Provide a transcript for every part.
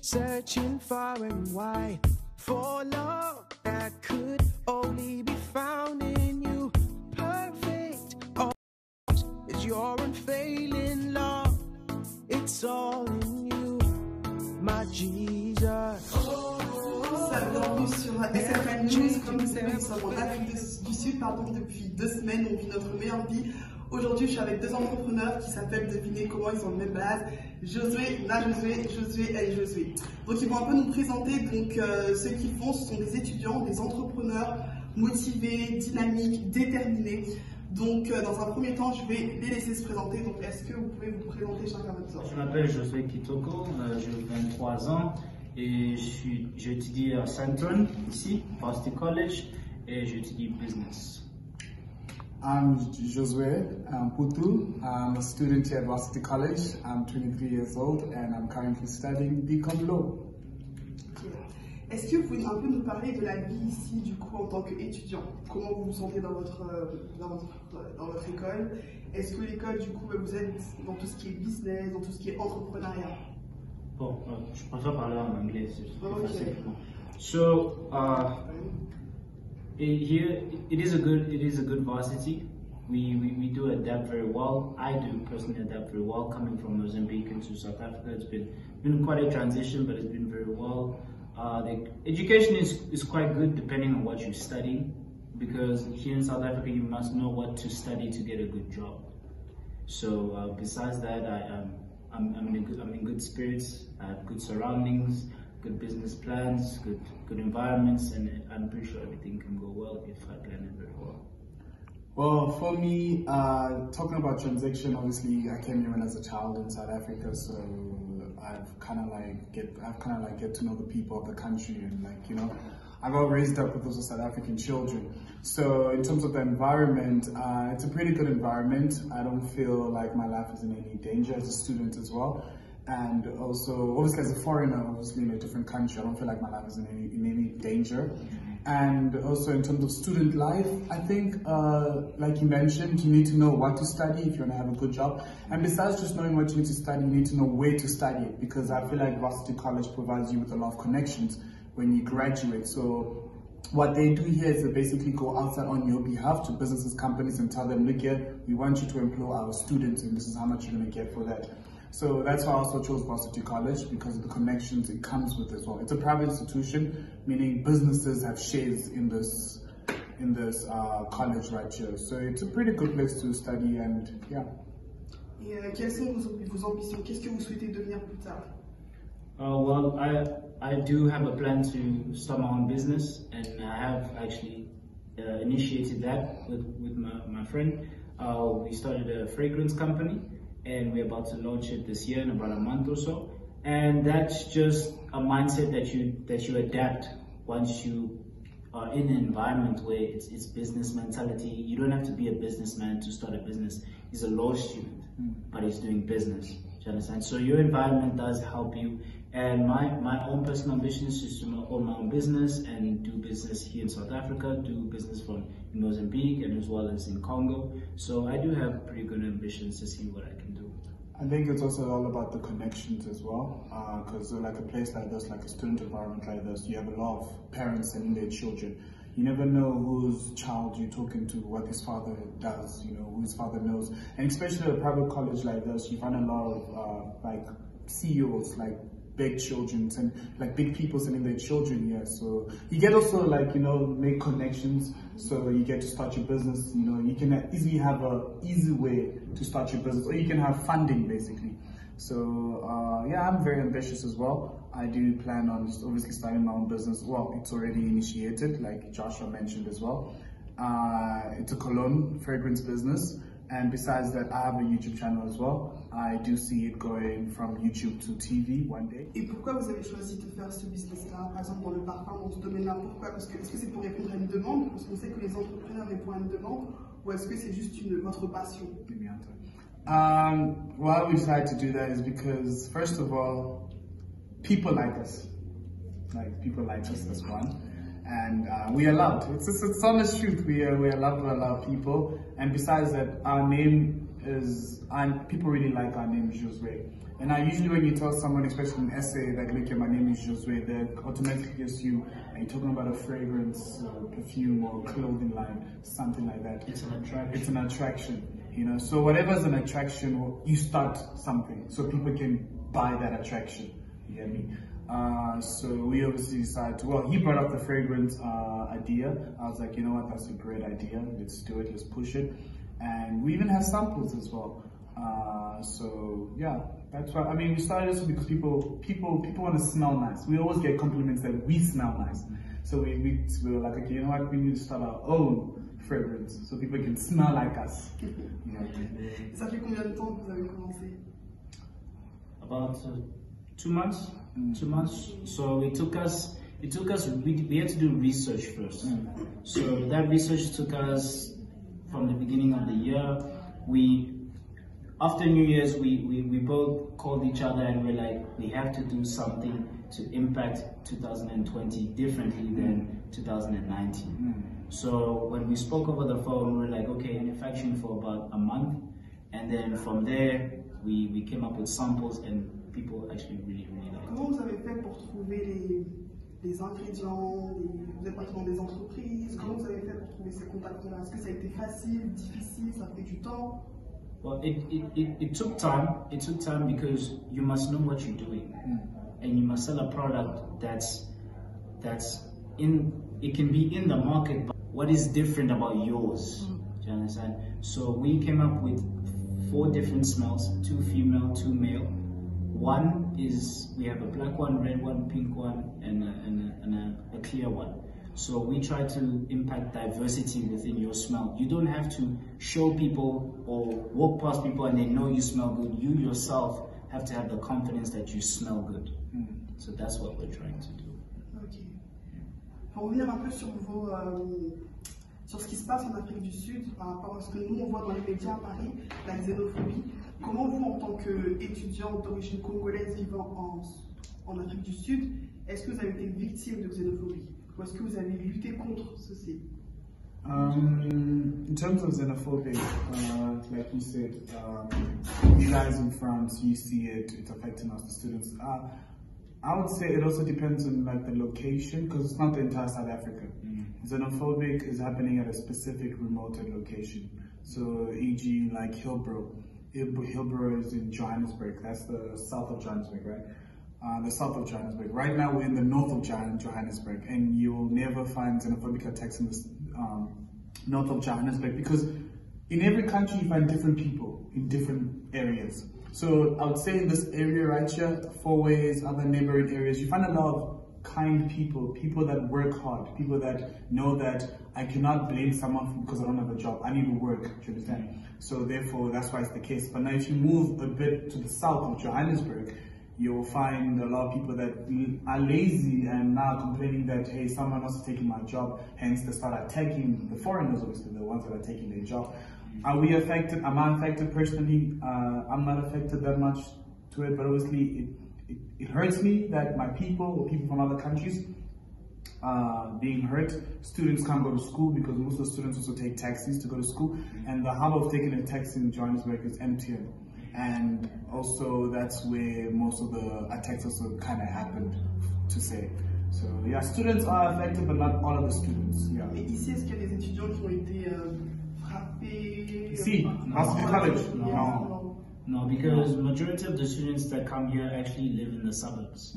searching far and wide for love that could only be found in you. Perfect, oh, is your unfailing love. It's all in you, my Jesus. Bienvenue sur SFN News. Comme vous savez, nous sommes en Afrique du Sud depuis 2 semaines. On vit notre meilleure vie. Aujourd'hui, je suis avec 2 entrepreneurs qui s'appellent, devinez comment ils ont le même base, Josue, Josue et Josue. Donc ils vont un peu nous présenter ce qu'ils font. Ce sont des étudiants, des entrepreneurs motivés, dynamiques, déterminés. Donc dans un premier temps, je vais les laisser se présenter. Donc est-ce que vous pouvez vous présenter chacun votre tour? Je m'appelle Josue Kitoko, j'ai 23 ans et j'étudie à Centre ici, Varsity College, et j'étudie business. I'm Josue Mputu. I'm a student here at Varsity College. I'm 23 years old and I'm currently studying BCom Law. Est-ce que vous pouvez un peu nous parler de la vie ici, du coup, en tant qu'étudiant? Comment vous vous sentez dans votre école? Est-ce que l'école, du coup, vous êtes dans tout ce qui est business, dans tout ce qui est entrepreneuriat? Bon, je préfère parler en anglais, c'est plus facile. So, here it is a good varsity. We do adapt very well. I do personally adapt very well. Coming from Mozambique into South Africa, it's been quite a transition, but it's been very well. The education is quite good depending on what you study, because here in South Africa you must know what to study to get a good job. So besides that, I'm in good spirits. I have good surroundings, good business plans, good environments, and I'm pretty sure everything can go well if I plan it very well. Well, for me, talking about transition, obviously I came here when I was a child in South Africa, so I've kind of like get to know the people of the country, and I got raised up with those South African children. So in terms of the environment, it's a pretty good environment. I don't feel like my life is in any danger as a student as well. And also, obviously as a foreigner, obviously in a different country, I don't feel like my life is in any danger. And also in terms of student life, I think, like you mentioned, you need to know what to study if you want to have a good job. And besides just knowing what you need to study, you need to know where to study it, because I feel like Varsity College provides you with a lot of connections when you graduate. So what they do here is they basically go outside on your behalf to businesses, companies, and tell them, look here, we want you to employ our students, and this is how much you're going to get for that. So that's why I also chose Varsity College, because of the connections it comes with as well. It's a private institution, meaning businesses have shares in this college right here. So it's a pretty good place to study, and yeah. Et quelles sont vos ambitions? Qu'est-ce que vous souhaitez devenir plus tard? Well, I do have a plan to start my own business, and I have actually initiated that with my friend. We started a fragrance company, and we're about to launch it this year in about a month or so. And that's just a mindset that you adapt once you are in an environment where it's business mentality. You don't have to be a businessman to start a business. He's a law student, but he's doing business. Do you understand? So your environment does help you. And my own personal ambition is just to own my own business and do business here in South Africa, do business in Mozambique, and as well as in Congo. So I do have pretty good ambitions to see what I can do. I think it's also all about the connections as well, because like a place like this, like a student environment like this, you have a lot of parents sending their children. You never know whose child you're talking to, what his father does, who his father knows. And especially at a private college like this, you find a lot of like CEOs, like big children and like big people sending their children here. So you get also make connections, so you get to start your business. You can easily have a easy way to start your business, or you can have funding basically. So yeah, I'm very ambitious as well. I do plan on just obviously starting my own business. Well, it's already initiated, like Joshua mentioned as well. It's a cologne fragrance business. And besides that, I have a YouTube channel as well. I do see it going from YouTube to TV one day. Et pourquoi vous avez choisi de faire ce business-là, par exemple dans le parfum, dans ce domaine-là? Pourquoi? Parce que est-ce que c'est pour répondre à une demande, parce qu'on sait que les entrepreneurs répondent à une demande, ou est-ce que c'est juste votre passion? Why we decided to do that is because, first of all, people like us. Like people like us, that's one. And we are loved. It's honest truth. We are loved by a lot of people. And besides that, our name is, and people really like our name Josue. And I usually, when you tell someone, especially in an essay, like, look, my name is Josue, they automatically assume, are you talking about a fragrance, or perfume, or clothing line, something like that. It's an attraction. It's an attraction, you know. So whatever is an attraction, you start something, so people can buy that attraction. You get me? So we obviously decided to, well, he brought up the fragrance idea. I was like, you know what, that's a great idea. Let's do it, let's push it. And we even have samples as well. So yeah, that's why, I mean, we started this because people want to smell nice. We always get compliments that we smell nice. So we were like, okay, you know what, we need to start our own fragrance so people can smell like us. Yeah. Ça fait combien de temps que vous avez commencé? About 2 months. 2 months. So it took us. We had to do research first. So that research took us from the beginning of the year. After New Year's, we both called each other and we're like, we have to do something to impact 2020 differently than 2019. So when we spoke over the phone, we were like, okay, manufacturing for about a month, and then from there we came up with samples and people actually really liked it. Comment vous avez fait pour trouver les ingrédients, vous êtes parti dans des entreprises, comment vous avez fait pour trouver ces contacts-là? Est-ce que ça a été facile, difficile, ça a pris du temps? Well, it took time. It took time because you must know what you're doing, and you must sell a product that's in. It can be in the market, but what is different about yours? Do you understand? So we came up with 4 different smells: 2 female, 2 male. One is, we have a black one, red one, pink one, and a clear one. So we try to impact diversity within your smell. You don't have to show people or walk past people and they know you smell good. You yourself have to have the confidence that you smell good. So that's what we're trying to do. Ok. Pour revenir un peu sur sur ce qui se passe en Afrique du Sud par rapport à ce que nous on voit dans les médias à Paris, la xénophobie. Comment vous, en tant qu'étudiant d'origine congolaise vivant en Afrique du Sud, est-ce que vous avez été victime de xénophobie? Ou est-ce que vous avez lutté contre ceci? In terms of xenophobic, like you said, you guys in France, you see it's affecting us, the students. I would say it also depends on like the location, because it's not the entire South Africa. Xenophobic is happening at a specific remote location. So, e.g., like Hillbrow. Hillbrow is in Johannesburg. That's the south of Johannesburg, right? The south of Johannesburg. Right now, we're in the north of Johannesburg, and you will never find xenophobic attacks in the north of Johannesburg, because in every country you find different people in different areas. So I would say in this area right here, 4 ways, other neighboring areas, you find a lot of kind people, people that work hard, people that know that I cannot blame someone because I don't have a job. I need to work, do you understand? So therefore, that's why it's the case. But now if you move a bit to the south of Johannesburg, you'll find a lot of people that are lazy and now complaining that, hey, someone else is taking my job. Hence, they start attacking the foreigners, obviously, the ones that are taking their job. Are we affected? Am I affected personally? I'm not affected that much to it, but obviously it hurts me that my people or people from other countries being hurt. Students can't go to school because most of the students also take taxis to go to school, and the hub of taking a taxi in Johannesburg is empty. And also that's where most of the attacks also kind of happened, to say. So yeah, students are affected, but not all of the students. Yeah. Et ici, est-ce qu'il y a des étudiants qui ont été frappés? Ici, Varsity College? No, because majority of the students that come here actually live in the suburbs.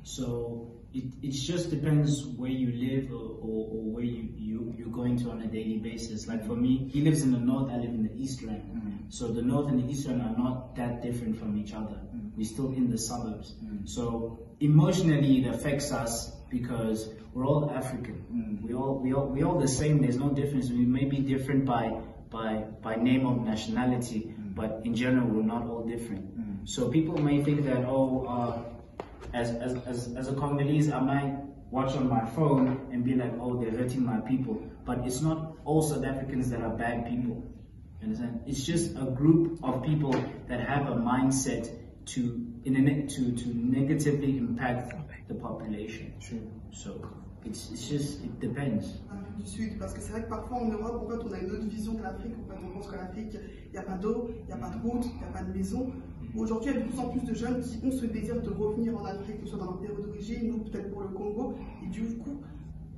So it just depends where you live or where you're going to on a daily basis. Like for me, he lives in the north, I live in the east end. So the north and the east end are not that different from each other. We're still in the suburbs. So emotionally it affects us because we're all African. We all the same. There's no difference. We may be different by name of nationality, but in general we're not all different. So people may think that, as a Congolese, I might watch on my phone and be like, oh, they're hurting my people. But it's not all South Africans that are bad people. You understand? It's just a group of people that have a mindset to negatively impact the population. True. So It depends. Afrique du Sud, parce que c'est vrai que parfois en Europe, en fait, on a une autre vision de l'Afrique. En fait, on pense qu'en Afrique, il n'y a pas d'eau, il n'y a pas de route, il n'y a pas de maison. Aujourd'hui, il y a de plus en plus de jeunes qui ont ce désir de revenir en Afrique, que ce soit dans leur pays d'origine, ou peut-être pour le Congo. Et du coup,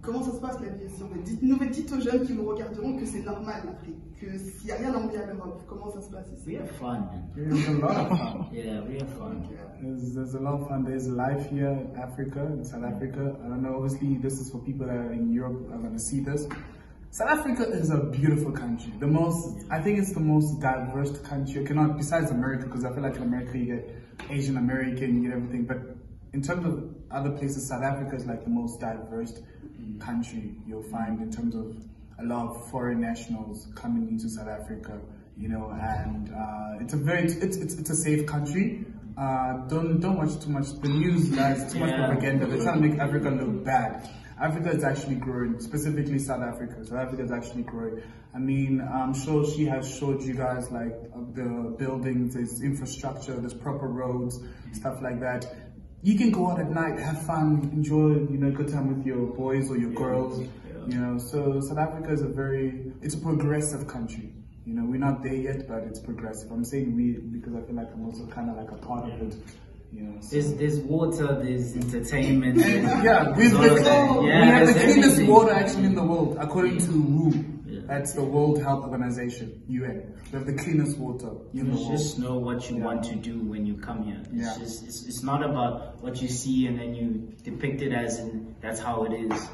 comment ça se passe la vie ici en fait? Dites aux jeunes qui nous regarderont que c'est normal l'Afrique, qu'il n'y a rien d'envie à l'Europe. Comment ça se passe ici? We have fun. There's a lot of fun. Yeah, we have fun. There's a lot of fun. There's life here in Africa, in South Africa. I don't know, obviously this is for people that are in Europe are going to see this. South Africa is a beautiful country. I think it's the most diverse country. Besides America, because I feel like in America you get Asian American, you get everything. But in terms of other places, South Africa is like the most diverse country you'll find in terms of a lot of foreign nationals coming into South Africa, you know, and it's a safe country. Don't watch too much the news, guys. Too much propaganda. They're trying to make Africa look bad. Africa is actually growing, specifically South Africa. South Africa is actually growing. I mean, I'm sure she has showed you guys like the buildings, there's infrastructure, there's proper roads, stuff like that. You can go out at night, have fun, enjoy, you know, good time with your boys or your girls, you know. So South Africa is it's a progressive country. You know, we're not there yet, but it's progressive. I'm saying we because I feel like I'm also kind of like a part of it. You know, so. There's water, there's entertainment. We have the cleanest water actually in the world, according to WHO. That's the World Health Organization, UN. We have the cleanest water in the world. You just know what you want to do when you come here. It's not about what you see and then you depict it as in that's how it is.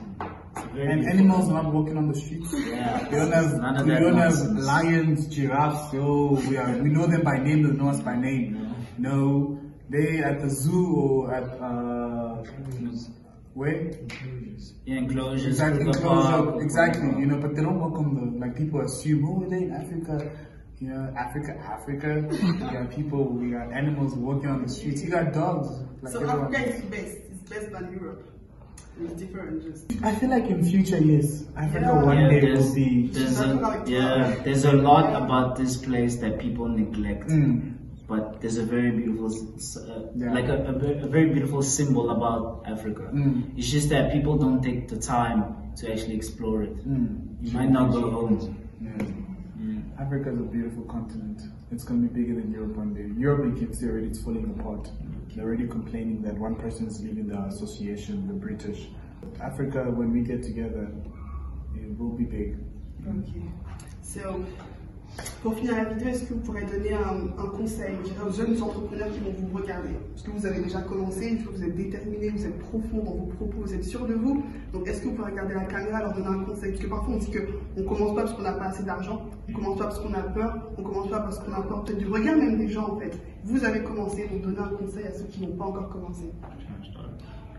And animals are not walking on the streets. Yeah, we don't have lions, giraffes. We know them by name. They know us by name. No, they at the zoo or at where? Yeah, enclosures. Exactly. You know, but they don't walk on the like people assume. Oh, they're in Africa. You know, Africa. We got animals walking on the streets. You got dogs. Like so everyone. Africa is best. It's best than Europe. It's different. I feel like in future, yes, Africa one day will be. There's a lot about this place that people neglect. But there's a very beautiful, like a very beautiful symbol about Africa. It's just that people don't take the time to actually explore it. You might not go home. Africa is a beautiful continent. It's going to be bigger than Europe one day. Europe, you can see already, it's falling apart. They're already complaining that one person is leaving the association, the British. Africa, when we get together, it will be big. Okay. So, pour finir la vidéo, est-ce que vous pourrez donner un conseil aux jeunes entrepreneurs qui vont vous regarder? Parce que vous avez déjà commencé, vous êtes déterminé, vous êtes profond dans vos propos, vous êtes sûr de vous. Donc est-ce que vous pourrez regarder la caméra, leur donner un conseil? Parce que parfois on dit qu'on ne commence pas parce qu'on n'a pas assez d'argent, on ne commence pas parce qu'on a peur, on ne commence pas parce qu'on a peur peut-être du regard même des gens en fait. Vous avez commencé, donc donnez un conseil à ceux qui n'ont pas encore commencé.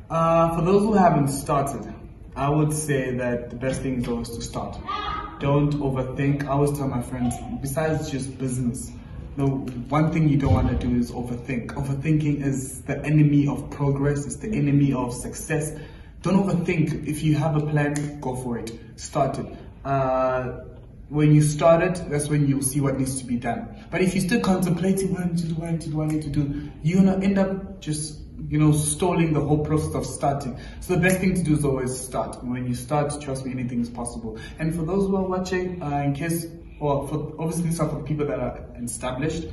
For those who haven't started, I would say that the best thing is always to start. Don't overthink. I always tell my friends, besides just business, the one thing you don't want to do is overthink. Overthinking is the enemy of progress. It's the enemy of success. Don't overthink. If you have a plan, go for it. Start it. When you start it, that's when you'll see what needs to be done. But if you're still contemplating what I need to do, you're going to end up just stalling the whole process of starting. So the best thing to do is always start. When you start, trust me, anything is possible. And for those who are watching, obviously these are for people that are established.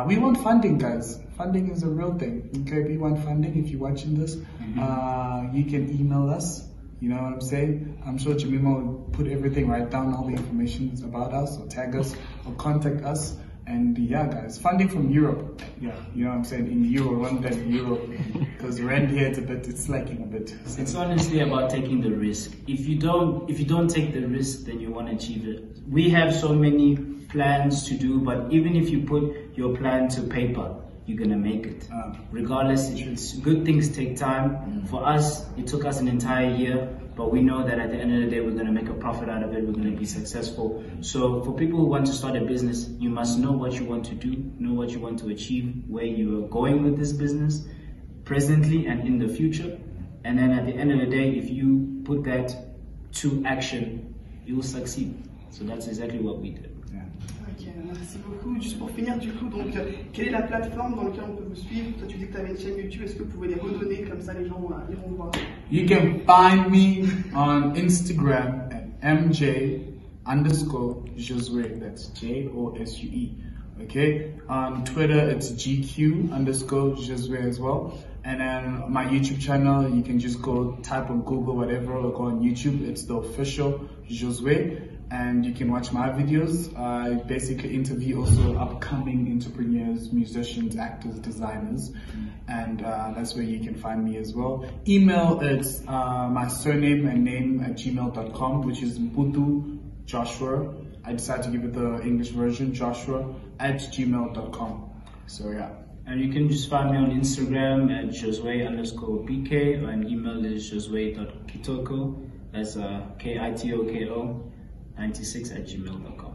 We want funding, guys. Funding is a real thing. Okay, we want funding. If you're watching this, you can email us. You know what I'm saying? I'm sure Jemima will put everything right down, all the information about us, or tag us, or contact us. And yeah, guys, funding from Europe. Yeah, you know what I'm saying? In Euro, run that Europe. Because rent here, it's lacking a bit. So it's honestly about taking the risk. If you don't take the risk, then you won't achieve it. We have so many plans to do, but even if you put your plan to paper, you're gonna make it. Regardless, it's good things take time. For us, it took us an entire year, but we know that at the end of the day, we're gonna make a profit out of it. We're gonna be successful. So for people who want to start a business, you must know what you want to do, know what you want to achieve, where you are going with this business, presently and in the future. And then at the end of the day, if you put that to action, you will succeed. So that's exactly what we did. Ok, merci beaucoup. coup, juste pour finir, du coup, donc, quelle est la plateforme dans laquelle on peut vous suivre? Toi, tu dis que tu avais une chaîne YouTube, est-ce que vous pouvez les redonner, comme ça les gens iront voir? You can find me on Instagram at MJ_Josue, that's Josue, okay? On Twitter, it's GQ_Josue as well. And then my YouTube channel, you can just go type on Google, whatever, or go on YouTube, it's the official Josue. And you can watch my videos. I basically interview also upcoming entrepreneurs, musicians, actors, designers. And that's where you can find me as well. Email, it's my surname and name at gmail.com, which is Mputu Joshua. I decided to give it the English version, joshua@gmail.com. So yeah. And you can just find me on Instagram at Josue_PK, and email is Josue.Kitoko, that's KITOKO96@gmail.com.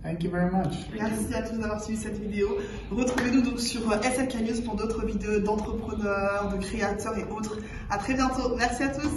Thank you very much. Merci à tous d'avoir suivi cette vidéo. Retrouvez-nous donc sur SLK News pour d'autres vidéos d'entrepreneurs, de créateurs et autres. À très bientôt. Merci à tous.